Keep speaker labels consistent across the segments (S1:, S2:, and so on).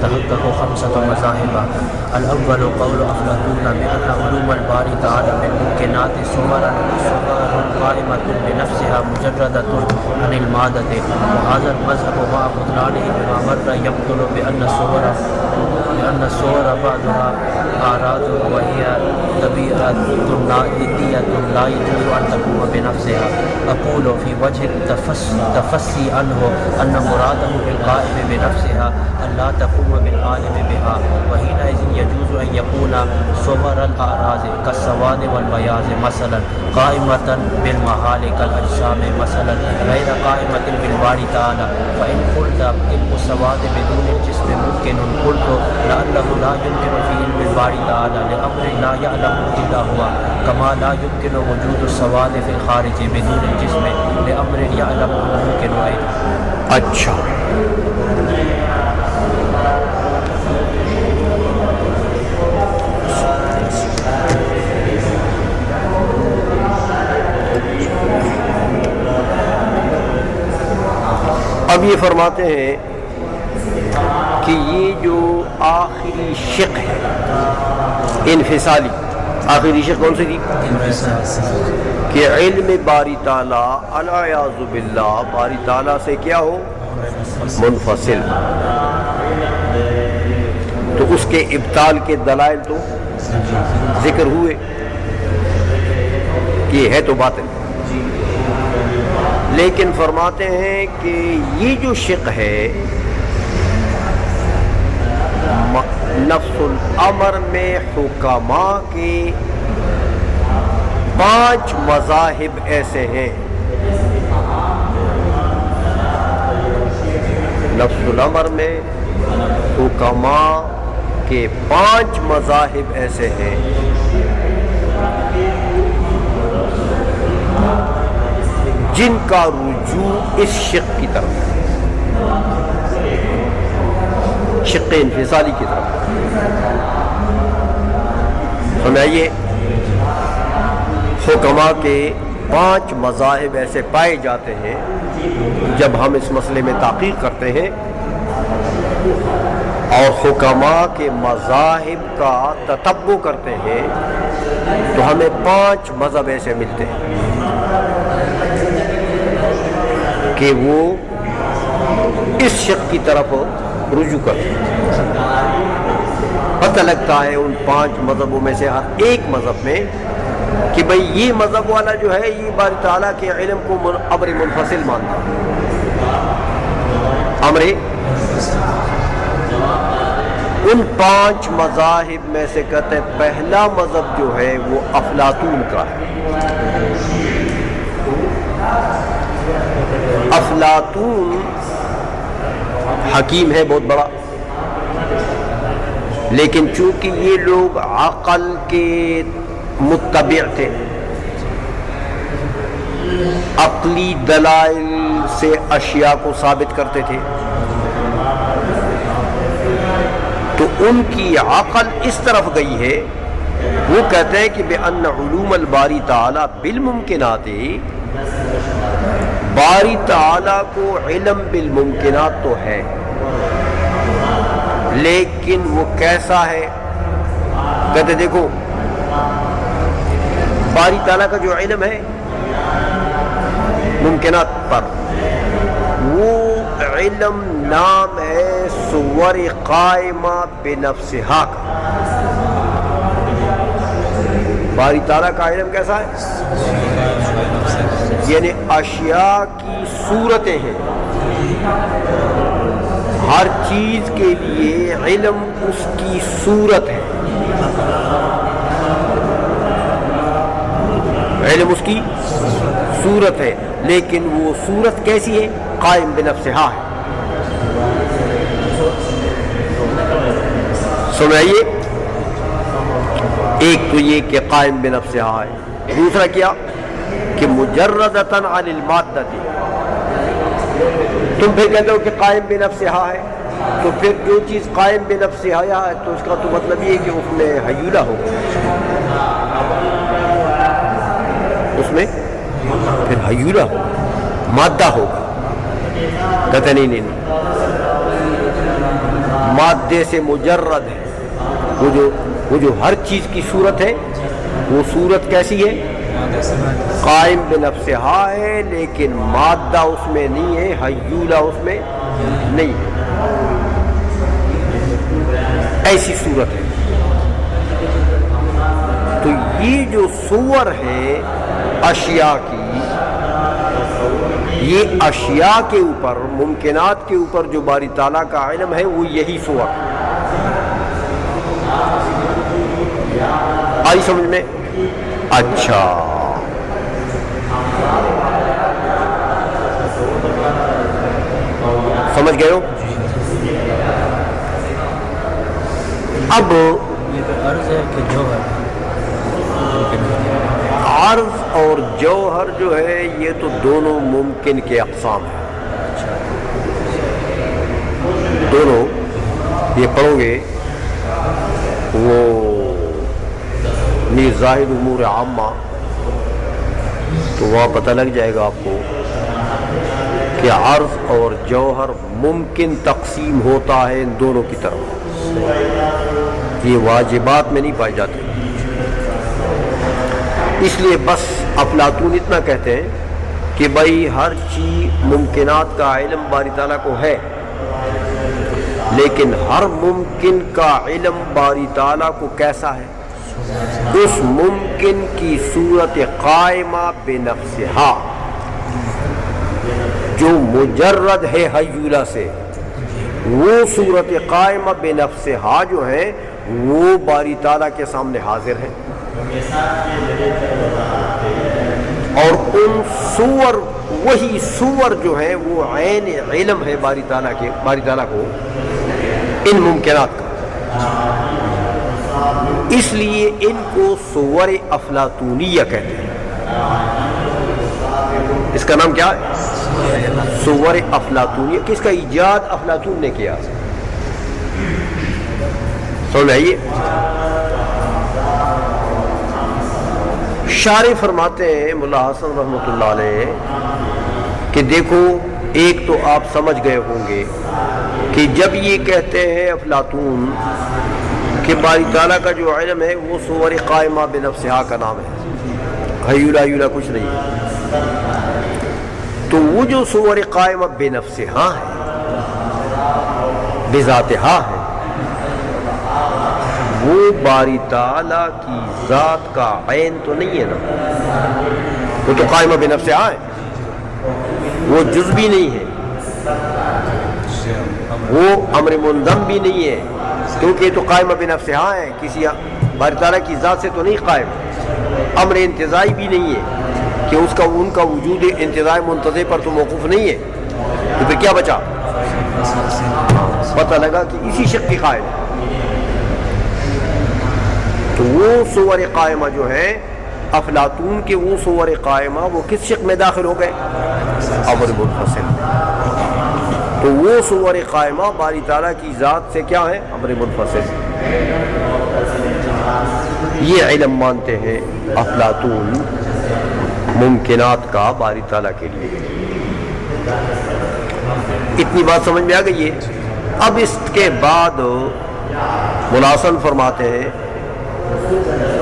S1: يتحقق خمسة مذاهب. الأول قول أفلاطون بأن علوم الباري تعالى من ممكنات صور قائمة بنفسها مجردة عن المادة، وهذا المذهب مع بطلانه بما مر يبطل بأن الصور بعضها أعراض وهي طبيعة نائية لا يجوز أن تقوم بنفسها. أقول في وجه التفسي عنه أن مراده بالقائم بنفسها أن لا تقوم بالعالم بها، وحينئذ يجوز أن يكون صور الأعراض كالسواد والبياض مثلا قائمة بالمحال كالأجسام مثلا غير قائمة بالباري تعالى. فإن قلت علم السواد بدون الجسم ممكن، قلت لأنه لا يمكن في علم الباري تعالى لأمر لا يعلم إلا هو، كما لا يمكن وجود السواد في الخارج بدون الجسم لأمر يعلم ممكن أيضا.
S2: اچھا، اب یہ فرماتے ہیں کہ یہ جو آخری شق ہے انفصالی، آخری شق کون سی تھی؟ کہ علم باری تعالیٰ العیاذ باللہ باری تعالیٰ سے کیا ہو؟ منفصل. تو اس کے ابطال کے دلائل تو ذکر ہوئے کہ یہ ہے تو باطل. لیکن فرماتے ہیں کہ یہ جو شق ہے نفس الامر میں حکماء کے 5 مذاہب ایسے ہیں. نفس الامر میں حکماء کے 5 مذاہب ایسے ہیں جن کا رجوع اس شق کی طرف ہے، شق انفصالی کی طرف. سمجھائیے، حکماء کے 5 مذاہب ایسے پائے جاتے ہیں. جب ہم اس مسئلے میں تحقیق کرتے ہیں اور حکماء کے مذاہب کا تتبع کرتے ہیں تو ہمیں 5 مذہب ایسے ملتے ہیں کہ وہ اس شق کی طرف رجوع کرتے ہیں. پتہ لگتا ہے ان 5 مذہبوں میں سے ہر ایک مذہب میں کہ بھئی یہ مذہب والا جو ہے یہ باری تعالیٰ کے علم کو امر منفصل مانتا ہے. امر ان 5 مذاہب میں سے کہتے ہیں پہلا مذہب جو ہے وہ افلاطون کا ہے. افلاطون حکیم ہے بہت بڑا، لیکن چونکہ یہ لوگ عقل کے متبع تھے، عقلی دلائل سے اشیاء کو ثابت کرتے تھے، تو ان کی عقل اس طرف گئی ہے. وہ کہتے ہیں کہ بِأَنَّ عُلُومَ الْبَارِ تَعَالَى بِالْمُمْكِنَاتِ، باری تعالیٰ کو علم بالممکنات تو ہے، لیکن وہ کیسا ہے؟ کہتے دیکھو باری تعالیٰ کا جو علم ہے ممکنات پر، وہ علم نام ہے صور قائمہ بنفسہا کا. باری تعالیٰ کا علم کیسا ہے؟ یعنی اشیاء کی صورتیں ہیں، ہر چیز کے لیے علم اس کی صورت ہے، علم اس کی صورت ہے، لیکن وہ صورت کیسی ہے؟ قائم بنفسہا ہے. سنائیے، ایک تو یہ کہ قائم بنفسہا ہے، دوسرا کیا کہ مجردتاً عن المادۃ. تم پھر کہتے ہو کہ قائم بنفسہا ہے، تو پھر جو چیز قائم بنفسہا ہے تو اس کا تو مطلب یہ ہے کہ اس میں حیولہ ہوگا، اس میں پھر حیولہ ہوگا، مادہ ہوگا. کہتے نہیں، مادے سے مجرد ہے، وہ جو ہر چیز کی صورت ہے وہ صورت کیسی ہے؟ قائم بنفسہا ہے، لیکن مادہ اس میں نہیں ہے، حیولہ اس میں نہیں ہے، ایسی صورت ہے۔ تو یہ جو صور ہے اشیاء کی، یہ اشیاء کے اوپر، ممکنات کے اوپر جو باری تعالیٰ کا علم ہے وہ یہی صور۔ آئی سمجھ میں؟ اچھا، سمجھ گئے ہو؟ اب
S1: عرض ہے کہ جوہر
S2: عرض اور جوہر جو ہے یہ تو دونوں ممکن کے اقسام ہیں، دونوں یہ پڑھو گے وہ ظاہر امور عامہ تو وہاں پتہ لگ جائے گا آپ کو کہ عرض اور جوہر ممکن تقسیم ہوتا ہے ان دونوں کی طرف، یہ واجبات میں نہیں پائی جاتی۔ اس لیے بس افلاطون اتنا کہتے ہیں کہ بھائی ہر چیز ممکنات کا علم باری تعالیٰ کو ہے، لیکن ہر ممکن کا علم باری تعالیٰ کو کیسا ہے؟ اس ممکن کی صورت قائمہ بنفسہا، جو مجرد ہے حیولہ سے، وہ صورت قائمہ بنفسہا جو ہے وہ باری تعالیٰ کے سامنے حاضر ہے، اور ان صور، وہی صور جو ہیں وہ عین علم ہے باری تعالیٰ کو ان ممکنات کا۔ اس لیے ان کو صور افلاطونیہ کہتے ہیں۔ اس کا نام کیا ہے؟ صور افلاطونیہ۔ کس کا ایجاد افلاطون نے کیا؟ سمجھ آئیے؟ شارح فرماتے ہیں ملا حسن رحمۃ اللہ علیہ کہ دیکھو، ایک تو آپ سمجھ گئے ہوں گے کہ جب یہ کہتے ہیں افلاطون کہ باری تعالیٰ کا جو علم ہے وہ صور قائمہ بنفسہا کا نام ہے، حیولہ کچھ نہیں ہے، تو وہ جو صور قائمہ بنفسہا ہے، بذاتہا ہے، وہ باری تعالیٰ کی ذات کا عین تو نہیں ہے نا، وہ تو قائمہ بنفسہا ہے، وہ جز بھی نہیں ہے، وہ امر منظم بھی نہیں ہے، کیونکہ تو قائمہ بنفسہا ہے، کسی باری تعالیٰ کی ذات سے تو نہیں قائم، امر انتزاعی بھی نہیں ہے کہ اس کا ان کا وجود انتزاع منتزع پر تو موقوف نہیں ہے، تو پھر کیا بچا؟ پتہ لگا کہ اسی شق کی قائم ہے۔ تو وہ صور قائمہ جو ہے افلاطون کے، وہ صور قائمہ وہ کس شق میں داخل ہو گئے؟ امر منفصل۔ تو وہ صور قائمہ باری تعالیٰ کی ذات سے کیا ہے؟ امر منفصل۔ یہ علم مانتے ہیں افلاطون ممکنات کا باری تعالیٰ کے لیے۔ اتنی بات سمجھ میں آ گئی ہے؟ اب اس کے بعد ملاحظن فرماتے ہیں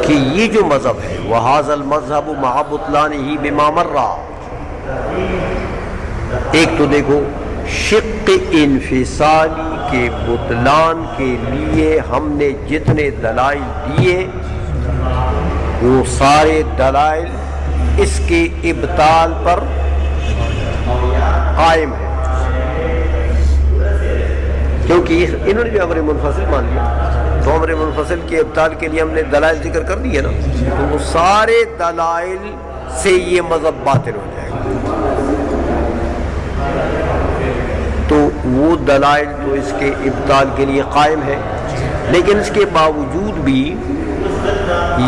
S2: کہ یہ جو مذہب ہے وَهَذَا الْمَذْهَبُ مَعَ بُطْلَانِهِ بِمَا مَرَّ، ایک تو دیکھو شق انفصالی کے بطلان کے لیے ہم نے جتنے دلائل دیے وہ سارے دلائل اس کے ابطال پر قائم ہے، کیونکہ انہوں نے جو امر منفصل مان لیا، تو امر منفصل کے ابطال کے لیے ہم نے دلائل ذکر کر دیے نا، تو وہ سارے دلائل سے یہ مذہب باطل ہو جائے گا۔ تو وہ دلائل تو اس کے ابطال کے لیے قائم ہے، لیکن اس کے باوجود بھی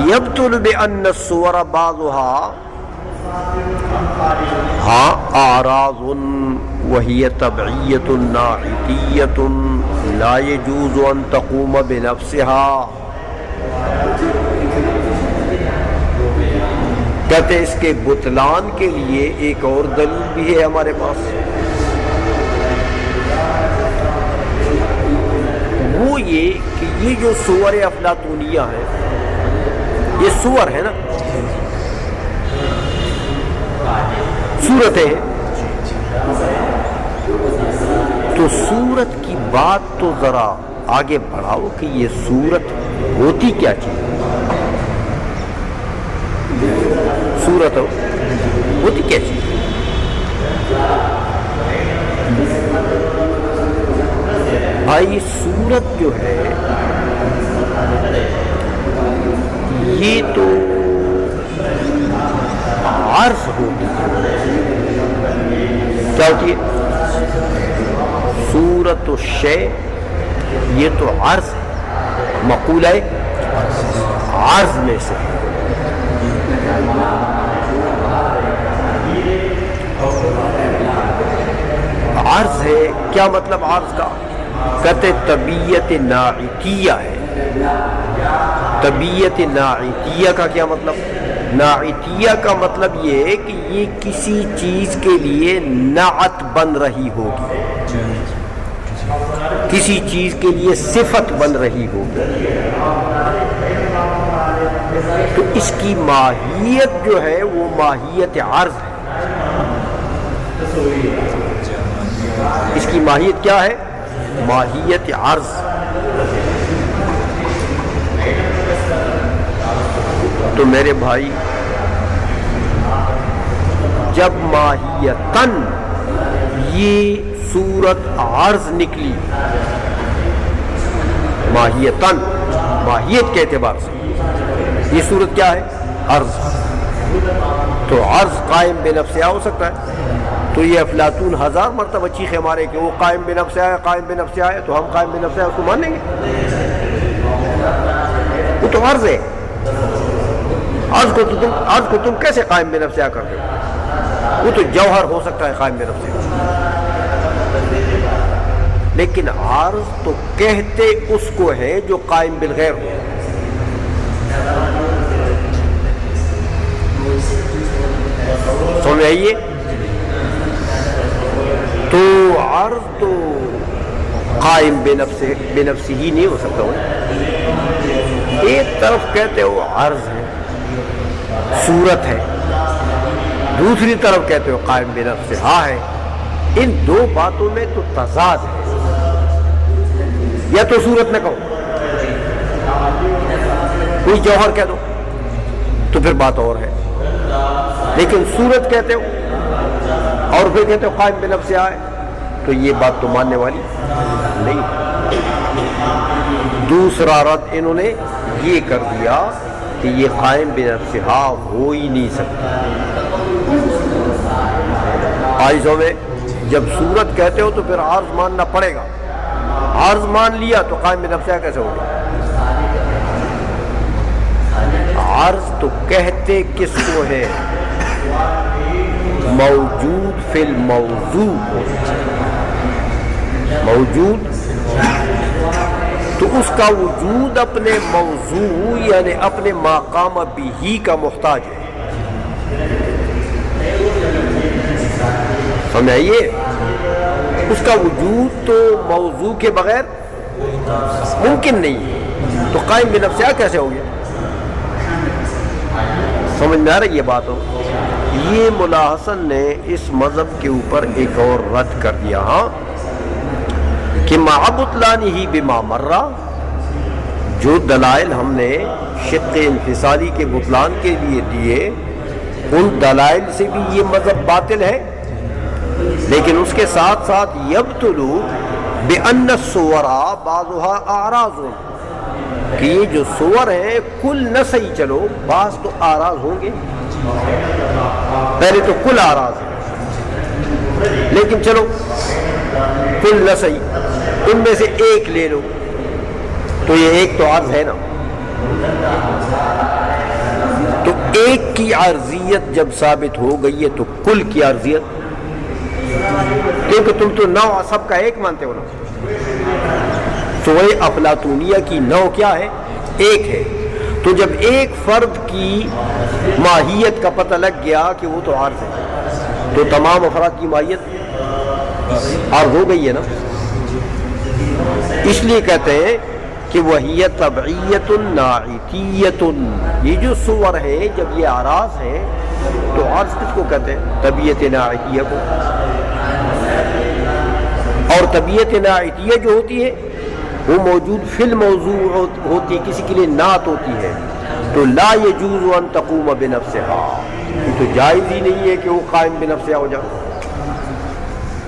S2: یبطل بأن الصور بعضها اعراض وهي طبعیۃ ناحیتیۃ لا يجوز ان تقوم بنفسها، کہتے اس کے بطلان کے لیے ایک اور دلیل بھی ہے ہمارے پاس، جو سور افلاطونیہ ہیں یہ سور ہے نا، صورتیں ہیں، تو صورت کی بات تو ذرا آگے بڑھاؤ کہ یہ صورت ہوتی کیا چیز، صورت ہوتی کیا چیز؟ بھائی صورت جو ہے یہ تو عرض ہوتی ہے، کیا ہوتی ہے؟ صورت الشے یہ تو عرض ہے، مقولہ عرض میں سے ہے۔ عرض ہے، کیا مطلب عرض کا؟ کہتے طبیعت ناعتیہ ہے۔ طبیعت ناعتیہ کا کیا مطلب؟ ناعتیہ کا مطلب یہ ہے کہ یہ کسی چیز کے لیے نعت بن رہی ہوگی، کسی چیز کے لیے صفت بن رہی ہوگی، تو اس کی ماہیت جو ہے وہ ماہیت عرض ہے۔ اس کی ماہیت کیا ہے؟ ماہیت عرض۔ تو میرے بھائی جب ماہیتاً یہ صورت عرض نکلی، ماہیتاً ماہیت کے اعتبار سے یہ صورت کیا ہے؟ عرض۔ تو عرض قائم بے نفس ہو سکتا ہے، تو یہ افلاطون 1000 مرتبہ چیخے مارے کہ وہ قائم بے نفس ہے، قائم بے نفس ہے، تو ہم قائم بے نفس ہے اس کو مان لیں گے؟ وہ تو عرض ہے۔ عرض کو تم کیسے قائم بے نفس کر دو؟ وہ تو جوہر ہو سکتا ہے قائم بے نفس، لیکن عرض تو کہتے اس کو ہے جو قائم بالغیر ہو۔ سمجھ آئیے؟ تو عرض تو قائم بے نفس ہی نہیں ہو سکتا ہو۔ ایک طرف کہتے ہو عرض ہے، صورت ہے، دوسری طرف کہتے ہو قائم بے نفس ہاں ہے۔ ان دو باتوں میں تو تضاد ہے۔ یا تو صورت نہ کہو، کوئی جوہر کہہ دو تو پھر بات اور ہے، لیکن صورت کہتے ہو اور پھر کہتے ہو قائم بے نفس ہے، تو یہ بات تو ماننے والی نہیں۔ دوسرا رد انہوں نے یہ کر دیا کہ یہ قائم بے نفس ہو ہی نہیں سکتی۔ آئزوں میں جب صورت کہتے ہو تو پھر عرض ماننا پڑے گا، عرض مان لیا تو قائم بے نفس کیسے ہوگا؟ عرض تو کہتے کس کو ہے؟ موجود فی الموضوع، موجود تو اس کا وجود اپنے موضوع یعنی اپنے مقام بھی کا محتاج ہے۔ سمجھائیے؟ اس کا وجود تو موضوع کے بغیر ممکن نہیں ہے، تو قائم بے نفس کیسے ہو گیا؟ سمجھ میں آ رہی ہے بات ہو؟ یہ ملا حسن نے اس مذہب کے اوپر ایک اور رد کر دیا، ہاں، کہ مع بطلانہ بما مرہ، جو دلائل ہم نے شق انفصالی کے بطلان کے لیے دیے ان دلائل سے بھی یہ مذہب باطل ہے، لیکن اس کے ساتھ ساتھ یبطلو بأن الصور بعضها اعراض، کہ یہ جو صور ہیں کل نہ صحیح، چلو بعض تو اعراض ہوں گے، پہلے تو کل اعراض ہیں، لیکن چلو کل نہ صحیح، ان میں سے ایک لے لو، تو یہ ایک تو عرض ہے نا۔ تو ایک کی عرضیت جب ثابت ہو گئی ہے تو کل کی عرضیت، کیونکہ تم تو نو سب کا ایک مانتے ہو نا، سوئے افلاطونیہ کی نو کیا ہے؟ ایک ہے۔ تو جب ایک فرد کی ماہیت کا پتہ لگ گیا کہ وہ تو عرض ہے، تو تمام افراد کی ماہیت عرض ہو گئی ہے نا۔ اس لیے کہتے ہیں کہ وہی طبعیت ناعتیت، یہ جو صور ہے جب یہ اعراض ہیں تو عرض کس کو کہتے ہیں؟ طبیعت ناعتیہ کو. اور طبیعت ناعتیہ جو ہوتی ہے وہ موجود فی الموضوع ہوتی ہے، کسی کے لیے نعت ہوتی ہے، تو لا یجوز ان تقوم بنفسها، یہ تو جائز ہی نہیں ہے کہ وہ قائم بنفسها ہو جائے.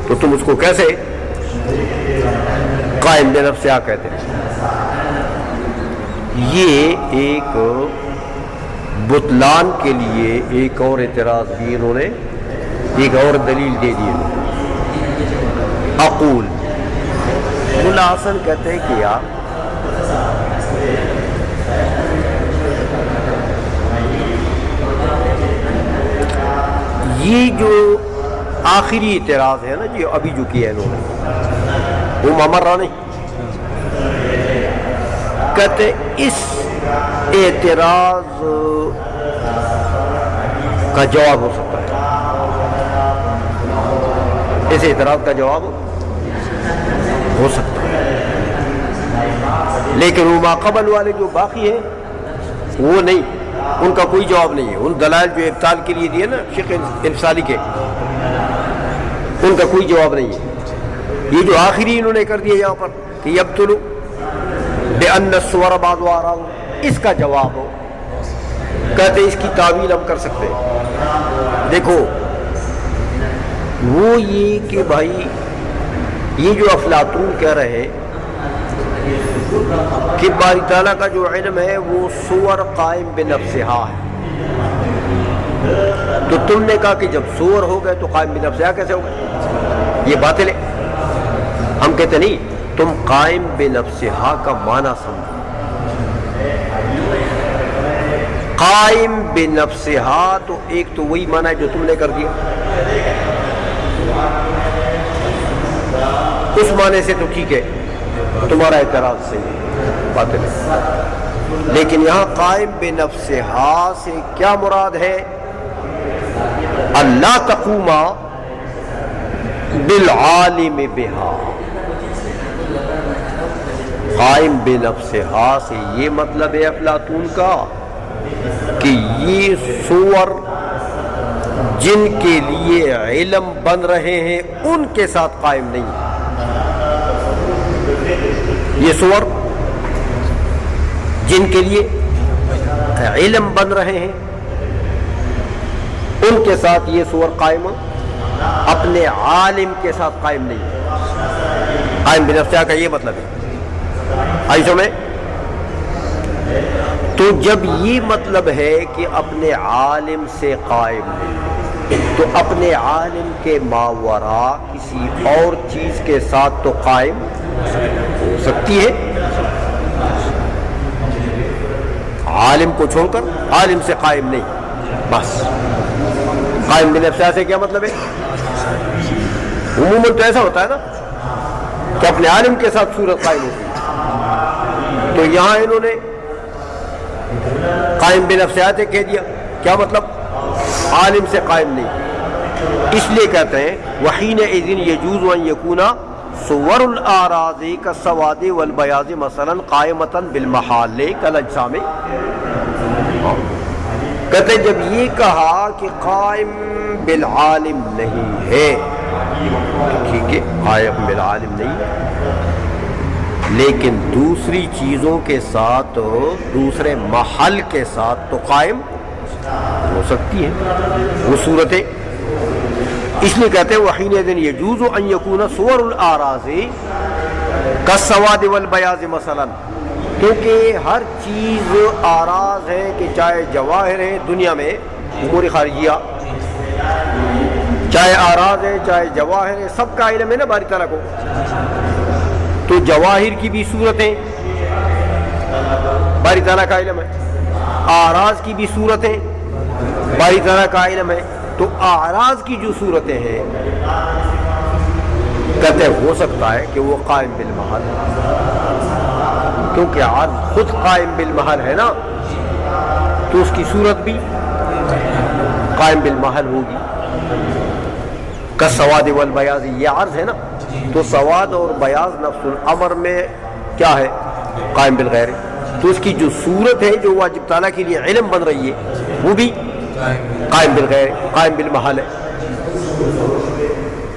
S2: تو تم اس کو کیسے قائم بنفسها کہتے ہیں؟ یہ ایک بطلان کے لیے ایک اور اعتراض بھی انہوں نے ایک اور دلیل دے دی. اقول ملا حسن کہتے ہیں کہ یار یہ جو آخری اعتراض ہے نا جی ابھی جو کیا ہے انہوں نے، وہ ممرہ نہیں کہتے، اس اعتراض کا جواب ہو سکتا ہے، اس اعتراض کا جواب ہو سکتا ہے، لیکن وہ ماقبل والے جو باقی ہیں وہ نہیں، ان کا کوئی جواب نہیں ہے. ان دلائل جو ابطال کے لیے دیے نا شیخ انفصالی کے، ان کا کوئی جواب نہیں ہے. یہ جو آخری انہوں نے کر دیا یہاں پر کہ یبطلو بأن الصور بعض اعراض، اس کا جواب ہو، کہتے اس کی تعویل ہم کر سکتے ہیں. دیکھو وہ یہ کہ بھائی یہ جو افلاطون کہہ رہے ہیں کہ باری تعالیٰ کا جو علم ہے وہ صور قائم بنفسہا ہے، تو تم نے کہا کہ جب صور ہو گئے تو قائم بنفسہا کیسے ہو گئے؟ یہ باطل ہے. ہم کہتے نہیں، تم قائم بنفسہا کا معنی سمجھو. قائم بنفسہا تو ایک تو وہی معنی ہے جو تم نے کر دیا، اس معنی سے تو ٹھیک ہے، تمہارا اعتراض صحیح ہے، باطل ہے. لیکن یہاں قائم بنفسہا سے کیا مراد ہے؟ اللہ تقوم بالعالم بہا. قائم بنفسہا سے یہ مطلب ہے افلاطون کا کہ یہ صور جن کے لیے علم بن رہے ہیں ان کے ساتھ قائم نہیں ہے. یہ صور جن کے لیے علم بن رہے ہیں ان کے ساتھ یہ صور قائم، اپنے عالم کے ساتھ قائم نہیں ہے. قائم بنفسہ کا یہ مطلب ہے. آئیسو میں تو جب یہ مطلب ہے کہ اپنے عالم سے قائم نہیں، تو اپنے عالم کے ماوراء کسی اور چیز کے ساتھ تو قائم ہو سکتی ہے. عالم کو چھوڑ کر عالم سے قائم نہیں. بس قائم بنفسہ سے کیا مطلب ہے؟ عموماً تو ایسا ہوتا ہے نا کہ اپنے عالم کے ساتھ صورت قائم ہوتی ہے، تو یہاں انہوں نے قائم بنفسہ سے کہہ دیا. کیا مطلب؟ عالم سے قائم نہیں. اس لیے کہتے ہیں وحینئذ یجوز ان یکون صور الاعراض کالسواد والبیاض مثلا قائمۃ بالمحال کالاجسام. کہتے ہیں جب یہ کہا کہ قائم بالعالم نہیں ہے، ٹھیک ہے قائم بالعالم نہیں ہے، لیکن دوسری چیزوں کے ساتھ دوسرے محل کے ساتھ تو قائم ہو سکتی ہیں وہ صورتیں. اس لیے کہتے ہیں وحینئذ یجوز ان یکون صور الاعراض کالسواد والبیاض مثلا، کیونکہ ہر چیز اعراض ہے کہ چاہے جواہر ہے دنیا میں امور خارجیہ، چاہے اعراض ہے چاہے جواہر ہے، سب کا علم ہے نا باری تعالیٰ کو. تو جواہر کی بھی صورتیں باری تعالیٰ کا علم ہے، اعراض کی بھی صورتیں باری تعالیٰ کا علم ہے. تو اعراض کی جو صورتیں ہیں کہتے ہیں ہو سکتا ہے کہ وہ قائم بالمحل، کیونکہ عرض خود قائم بالمحل ہے نا، تو اس کی صورت بھی قائم بالمحل ہوگی. کالسواد والبیاض، یہ عرض ہے نا، تو سواد اور بیاض نفس الامر میں کیا ہے؟ قائم بالغیر ہے، تو اس کی جو صورت ہے جو واجب تعالیٰ کے لیے علم بن رہی ہے وہ بھی قائم بالغیر قائم بالمحال ہے،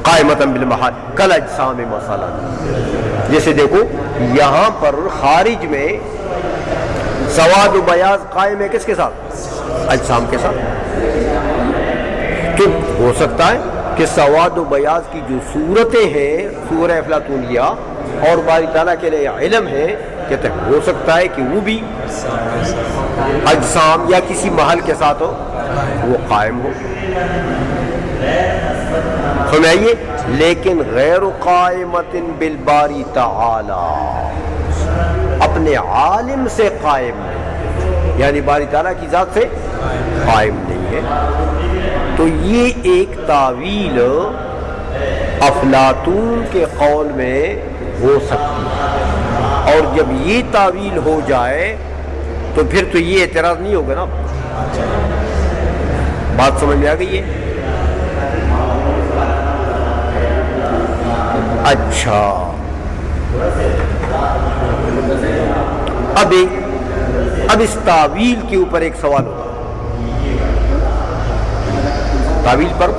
S2: قائمتاً بالمحال کل اجسام مسئلہ. جیسے دیکھو یہاں پر خارج میں سواد و بیاض قائم ہے کس کے ساتھ؟ اجسام کے ساتھ. تو ہو سکتا ہے کہ سواد و بیاض کی جو صورتیں ہیں سورہ افلاطونیہ اور باری تعالیٰ کے لیے علم ہے، کہتے ہیں ہو سکتا ہے کہ وہ بھی اجسام یا کسی محل کے ساتھ ہو وہ قائم ہو. سمجھائیے، لیکن غیر قائمت بالباری تعالی، اپنے عالم سے قائم نہیں، یعنی باری تعالیٰ کی ذات سے قائم نہیں ہے. تو یہ ایک تعویل افلاطون کے قول میں ہو سکتی ہے، اور جب یہ تعویل ہو جائے تو پھر تو یہ اعتراض نہیں ہوگا نا. بات سمجھ میں آ گئی ہے؟ اچھا، اب اس تعویل کے اوپر ایک سوال ہوگا، تعویل پر،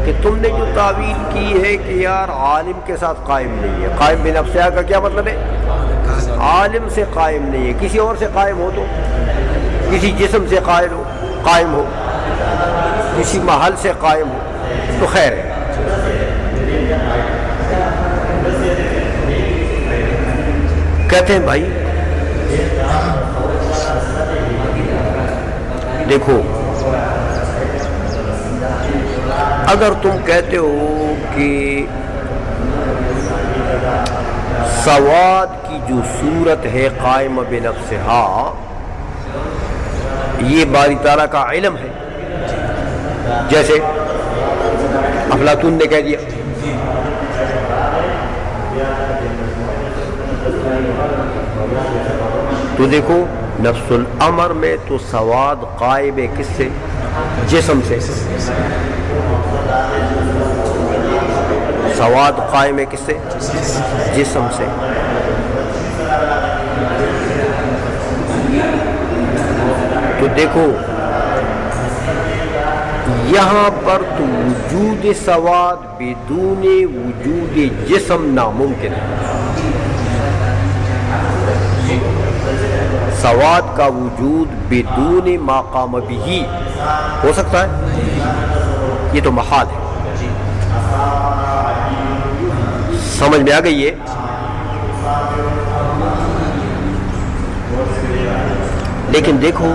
S2: کہ تم نے جو تعویل کی ہے کہ یار عالم کے ساتھ قائم نہیں ہے، قائم بنفسہ کا کیا مطلب ہے؟ عالم سے قائم نہیں ہے، کسی اور سے قائم ہو تو کسی جسم سے قائم ہو، کسی محل سے قائم ہو تو خیر ہے. کہتے ہیں بھائی دیکھو، اگر تم کہتے ہو کہ سواد کی جو صورت ہے قائم بنفسہا یہ باری تعالیٰ کا علم ہے، جیسے افلاطون نے کہہ دیا، تو دیکھو نفس الامر میں تو سواد قائم ہے کس سے؟ جسم سے. سواد قائم ہے کس سے؟ جسم سے. تو دیکھو یہاں پر تو وجود سواد بدون وجود جسم ناممکن ہے. سواد کا وجود بدون مقام بھی ہو سکتا ہے؟ یہ تو محال ہے. سمجھ میں آ گئی ہے؟ لیکن دیکھو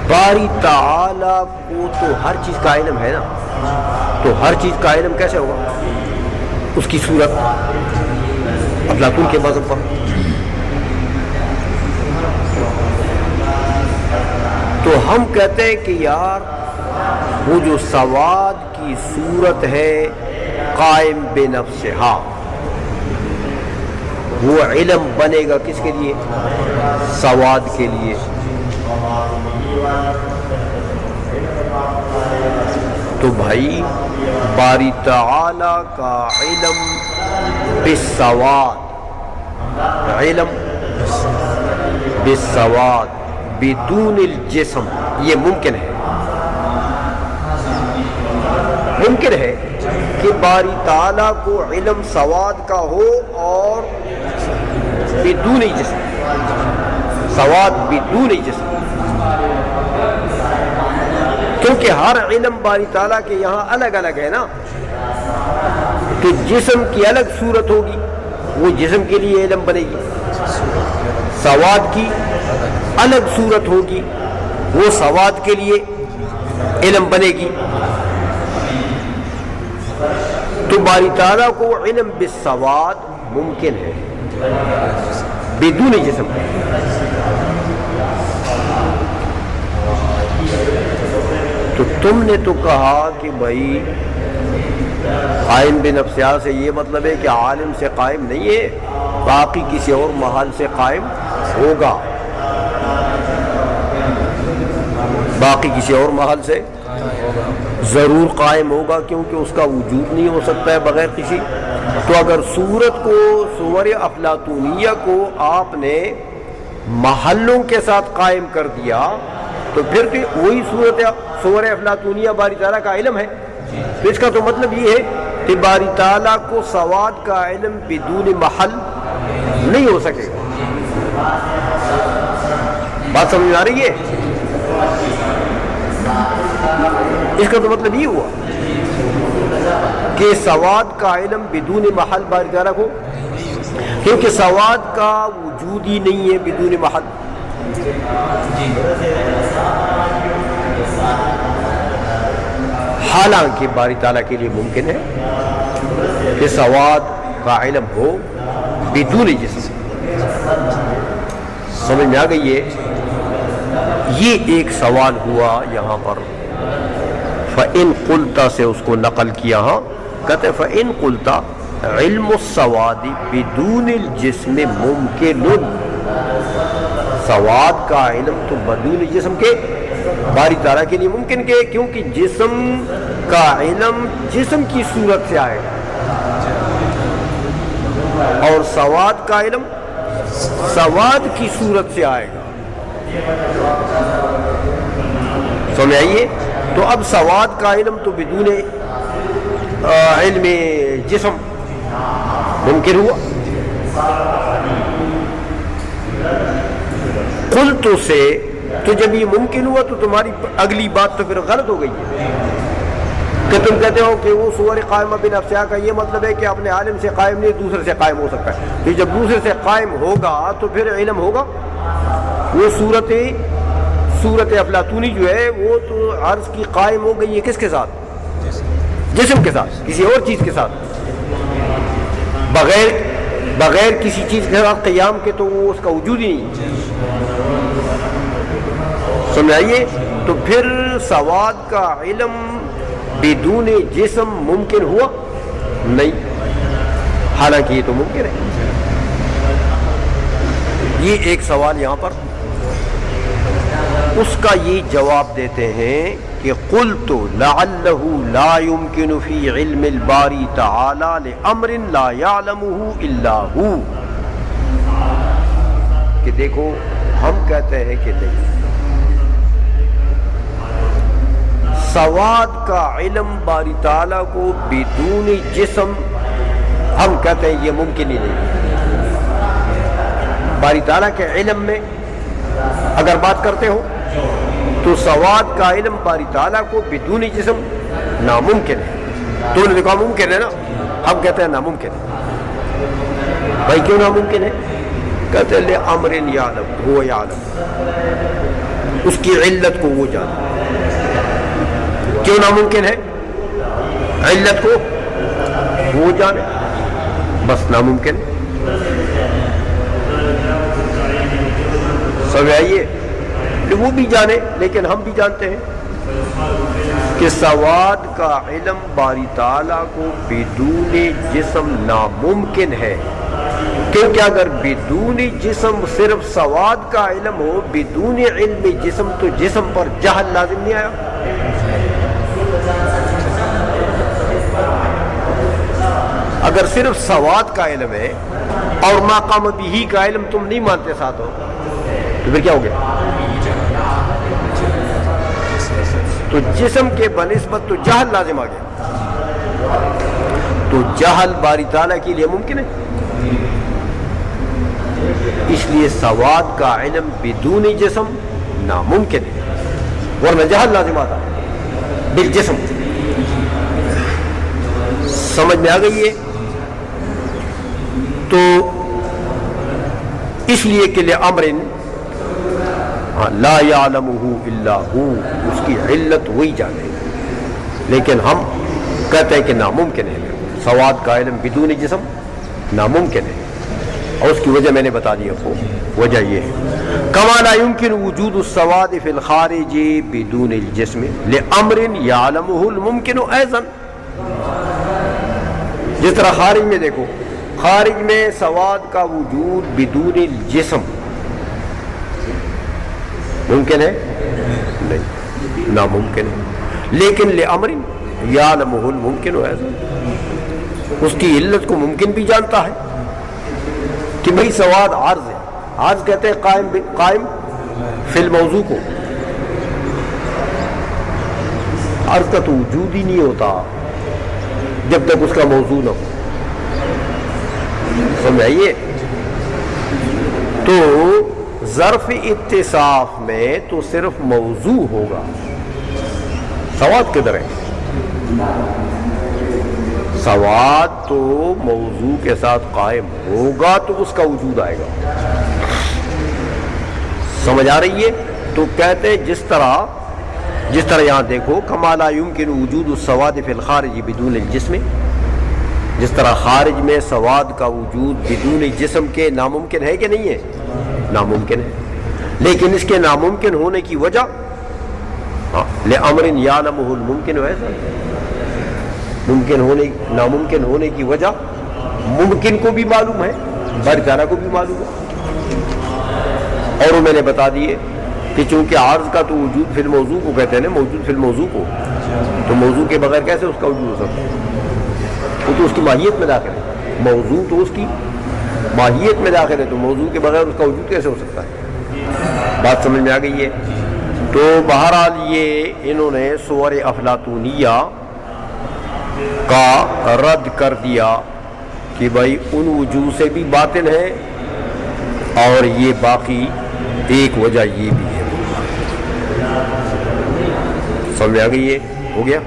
S2: باری تعالی کو تو ہر چیز کا علم ہے نا، تو ہر چیز کا علم کیسے ہوگا؟ اس کی صورت افلاطون کے مذہب پر. تو ہم کہتے ہیں کہ یار وہ جو سواد کی صورت ہے قائم بنفسہا وہ علم بنے گا کس کے لیے؟ سواد کے لیے. تو بھائی باری تعالی کا علم بالسواد، علم بالسواد بدون الجسم یہ ممکن ہے. ممکن ہے کہ باری تعالیٰ کو علم سواد کا ہو اور بدون جسم، سواد بدون جسم، کیونکہ ہر علم باری تعالیٰ کے یہاں الگ الگ ہے نا. تو جسم کی الگ صورت ہوگی وہ جسم کے لیے علم بنے گی، سواد کی الگ صورت ہوگی وہ سواد کے لیے علم بنے گی. تو باری تعالیٰ کو علم بالسواد ممکن ہے بدون جسم. تو تم نے تو کہا کہ بھائی قائم بنفسہ سے یہ مطلب ہے کہ عالم سے قائم نہیں ہے، باقی کسی اور محل سے قائم ہوگا، باقی کسی اور محل سے ضرور قائم ہوگا، کیونکہ اس کا وجود نہیں ہو سکتا ہے بغیر کسی تو اگر صورت کو صور افلاطونیہ کو آپ نے محلوں کے ساتھ قائم کر دیا تو پھر بھی وہی صور افلاطونیہ باری تعالیٰ کا علم ہے. تو اس کا تو مطلب یہ ہے کہ باری تعالیٰ کو سواد کا علم بدون محل نہیں ہو سکے گا. بات سمجھ میں آ رہی ہے؟ اس کا تو مطلب یہ ہوا کہ سواد کا علم بدون محل باری تعالیٰ کو، کیونکہ سواد کا وجود ہی نہیں ہے بدون محل. حالانکہ باری تعالیٰ کے لیے ممکن ہے کہ سواد کا علم ہو بدون جسم. سمجھ میں آ گئی ہے؟ یہ ایک سوال ہوا یہاں پر. فَإِن قُلْتَ سے اس کو نقل کیا. ہاں کہتے فَإِن قُلْتَ علم السواد بدون الجسم ممکن. سواد کا علم تو بدون جسم کے باری تعالیٰ کے لیے ممکن کے، کیونکہ جسم کا علم جسم کی صورت سے آئے گا اور سواد کا علم سواد کی صورت سے آئے گا. سمجھ آئیے؟ تو اب سواد کا علم تو بدون علم جسم ممکن ہوا. قلت سے تو جب یہ ممکن ہوا تو تمہاری اگلی بات تو پھر غلط ہو گئی ہے کہ تم کہتے ہو کہ وہ صور قائمہ بنفسہا کا یہ مطلب ہے کہ اپنے عالم سے قائم نہیں دوسرے سے قائم ہو سکتا ہے. تو جب دوسرے سے قائم ہوگا تو پھر علم ہوگا. وہ صورت افلاطونی جو ہے وہ تو عرض کی قائم ہو گئی ہے کس کے ساتھ؟ جسم کے ساتھ، کسی اور چیز کے ساتھ. بغیر کسی چیز کے ساتھ قیام کے تو وہ اس کا وجود ہی نہیں. سمجھائیے؟ تو پھر سواد کا علم بدون جسم ممکن ہوا نہیں، حالانکہ یہ تو ممکن ہے. یہ ایک سوال یہاں پر اس کا یہ جواب دیتے ہیں کہ قلت لعلہ لا يمكن في علم الباری تعالی لامر لا يعلمه الا هو. کہ دیکھو ہم کہتے ہیں کہ نہیں، سواد کا علم باری تعالیٰ کو بدون جسم ہم کہتے ہیں یہ ممکن ہی نہیں. باری تعالیٰ کے علم میں اگر بات کرتے ہو تو سواد کا علم باری تعالیٰ کو بدون جسم ناممکن ہے. تو انہوں نے کہا ممکن ہے نا، ہم کہتے ہیں ناممکن ہے. بھائی کیوں ناممکن ہے؟ کہتے ہیں لِأَمْرٍ يَعْلَمُ هُوَ يَعْلَمُ، اس کی علت کو وہ جانے. کیوں ناممکن ہے؟ علت کو وہ جانے، بس ناممکن. سمجھ آئیے؟ وہ بھی جانے لیکن ہم بھی جانتے ہیں کہ سواد کا علم باری تعالیٰ کو بدون جسم ناممکن ہے. کیونکہ اگر بدون جسم صرف سواد کا علم ہو بدون علم جسم تو جسم پر جہل لازم نہیں آیا. اگر صرف سواد کا علم ہے اور ما قام بہ کا علم تم نہیں مانتے ساتھ ہو تو پھر کیا ہو گیا؟ تو جسم کے بنسبت تو جہل لازم آ گیا. تو جہل باری تعالیٰ کے لیے ممکن ہے، اس لیے سواد کا علم بدون جسم ناممکن ہے، ورنہ جہل لازم آتا بالجسم. سمجھ میں آ گئی ہے؟ تو اس لیے کہ لِأَمْرٍ لا يعلمه الا هو، اس کی علت وہی جانے. لیکن ہم کہتے ہیں کہ ناممکن ہے، سواد کا علم بدون جسم ناممکن ہے. اور اس کی وجہ میں نے بتا دی آپ کو. وجہ یہ ہے كما لا يمكن وجود السواد في الخارج بدون الجسم لامر يعلمه الممكن ايضا. جس طرح خارج میں دیکھو، خارج میں سواد کا وجود بدون الجسم ممکن ہے نہیں، ناممکن ہے. لیکن لامر يعلمه الممكن ايضا، اس کی علت کو ممکن بھی جانتا ہے کہ بھئی سواد عارض ہے. عارض کہتے ہیں قائم فی الموضوع کو. عارض کا تو وجود ہی نہیں ہوتا جب تک اس کا موضوع نہ ہو. سمجھائیے. تو ظرف اتصاف میں تو صرف موضوع ہوگا. سواد کدھر ہے؟ سواد تو موضوع کے ساتھ قائم ہوگا تو اس کا وجود آئے گا. سمجھ آ رہی ہے؟ تو کہتے جس طرح یہاں دیکھو کما لا یمکن وجود السواد فی الخارج بدون الجسم، جس طرح خارج میں سواد کا وجود بدون جسم کے ناممکن ہے کہ نہیں ہے؟ ناممکن ہے. لیکن اس کے ناممکن ہونے کی وجہ لِأَمْرٍ يَعْلَمُهُ الْمُمْكِنُ، ویسا ناممکن ہونے کی وجہ ممکن کو بھی معلوم ہے، برقرار کو بھی معلوم ہے. اور وہ میں نے بتا دیے کہ چونکہ عارض کا تو وجود فی الموضوع کو کہتے ہیں نا، موجود فی الموضوع کو، تو موضوع کے بغیر کیسے اس کا وجود ہو سکتا ہے؟ وہ تو اس کی ماہیت میں داخل ہے. موضوع تو اس کی ماہیت میں داخل ہے، تو موضوع کے بغیر اس کا وجود کیسے ہو سکتا ہے؟ بات سمجھ میں آ گئی ہے؟ تو بہرحال یہ انہوں نے صور افلاطونیہ کا رد کر دیا کہ بھائی ان وجوہ سے بھی باطل ہے اور یہ باقی ایک وجہ یہ بھی ہے. سمجھ آ گئی ہے؟ ہو گیا.